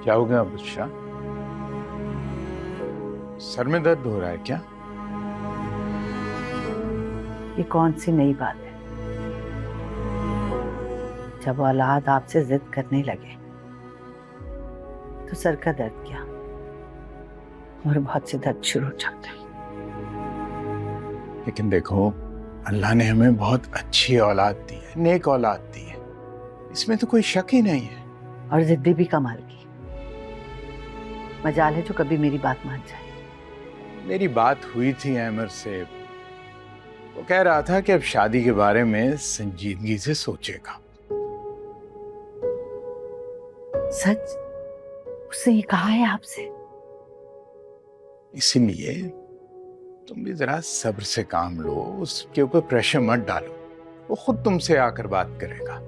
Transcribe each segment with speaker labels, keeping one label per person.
Speaker 1: क्या हो गया बुशरा? सर में दर्द हो रहा है क्या?
Speaker 2: ये कौन सी नई बात है? जब औलाद आपसे जिद करने लगे तो सर का दर्द क्या, और बहुत से दर्द शुरू हो जाते हैं।
Speaker 1: लेकिन देखो, अल्लाह ने हमें बहुत अच्छी औलाद दी है, नेक औलाद दी है, इसमें तो कोई शक ही नहीं है।
Speaker 2: और जिद्दी भी कमाल की। मजाल है जो कभी मेरी बात मान जाए।
Speaker 1: मेरी बात हुई थी अहमर से, वो कह रहा था कि अब शादी के बारे में संजीदगी से सोचेगा।
Speaker 2: सच? उसने ये कहा है आपसे?
Speaker 1: इसीलिए तुम भी जरा सब्र से काम लो, उसके ऊपर प्रेशर मत डालो, वो खुद तुमसे आकर बात करेगा।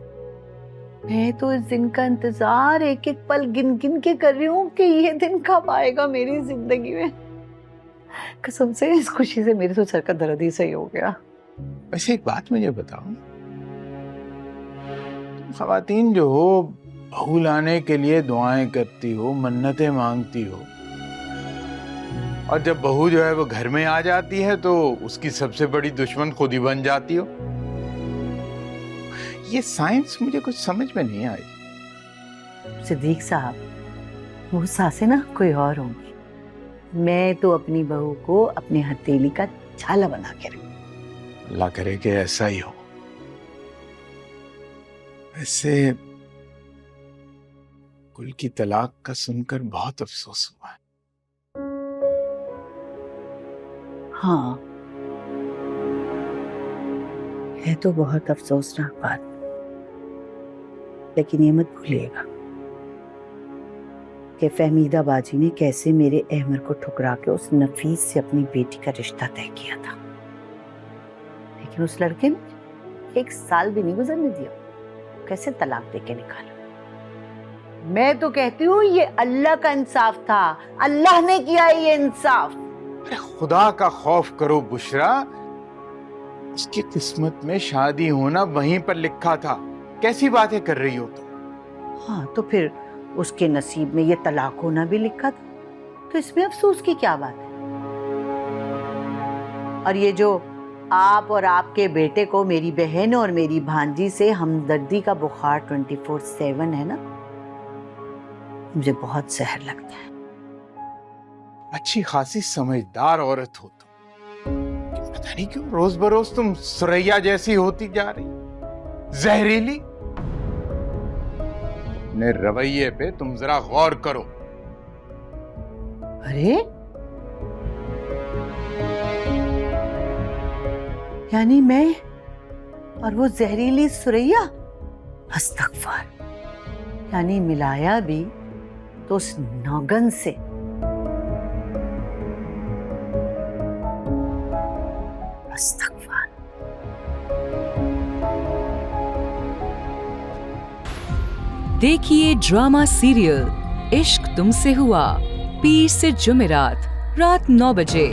Speaker 2: मैं तो इस दिन का इंतजार एक एक पल गिन गिन के कर रही हूँ कि ये दिन कब आएगा मेरी जिंदगी में। कसम से इस खुशी से मेरे तो सर का दर्द ही सही हो गया।
Speaker 1: वैसे एक बात मुझे बताओ, तुम खवातीन जो हो, बहू लाने के लिए दुआएं करती हो, मन्नतें मांगती हो, और जब बहू जो है वो घर में आ जाती है तो उसकी सबसे बड़ी दुश्मन खुद ही बन जाती हो। ये साइंस मुझे कुछ समझ में नहीं आई।
Speaker 2: सिद्दीक साहब, वो सासे ना कोई और होंगी। मैं तो अपनी बहू को अपने हथेली का छाला बना के रखूं।
Speaker 1: अल्लाह करे कि ऐसा ही हो। वैसे कुल की तलाक का सुनकर बहुत अफसोस हुआ है।
Speaker 2: हाँ, है तो बहुत अफसोसनाक बात, लेकिन ये मत भूलिएगा कि फहमीदा बाजी ने कैसे मेरे अहमर को ठुकरा के उस नफीस से अपनी बेटी का रिश्ता तय किया था। लेकिन उस लड़के ने 1 साल भी नहीं गुजरने दिया, कैसे तलाक देके निकाला। मैं तो कहती हूँ ये अल्लाह का इंसाफ था, अल्लाह ने किया ये इंसाफ।
Speaker 1: अरे खुदा का खौफ करो बुशरा, उसकी किस्मत में शादी होना वहीं पर लिखा था। कैसी बातें कर रही हो तुम?
Speaker 2: हाँ, तो फिर उसके नसीब में ये तलाक होना भी लिखा था, तो इसमें अफसोस की क्या बात है? और ये जो आप और आपके बेटे को मेरी बहन और मेरी भांजी से हमदर्दी का बुखार 24/7 है ना, मुझे बहुत जहर लगता है।
Speaker 1: अच्छी खासी समझदार औरत हो तुम, पता नहीं क्यों रोज बरोज तुम सुरैया जैसी होती जा रही, जहरीली। अपने रवैये पे तुम जरा गौर करो।
Speaker 2: अरे, यानी मैं और वो जहरीली सुरैया? अस्तगफर। यानी मिलाया भी तो उस नौगन से। अस्तगफर।
Speaker 3: देखिए ड्रामा सीरियल इश्क तुमसे हुआ, पीर से जुमेरात रात 9 बजे।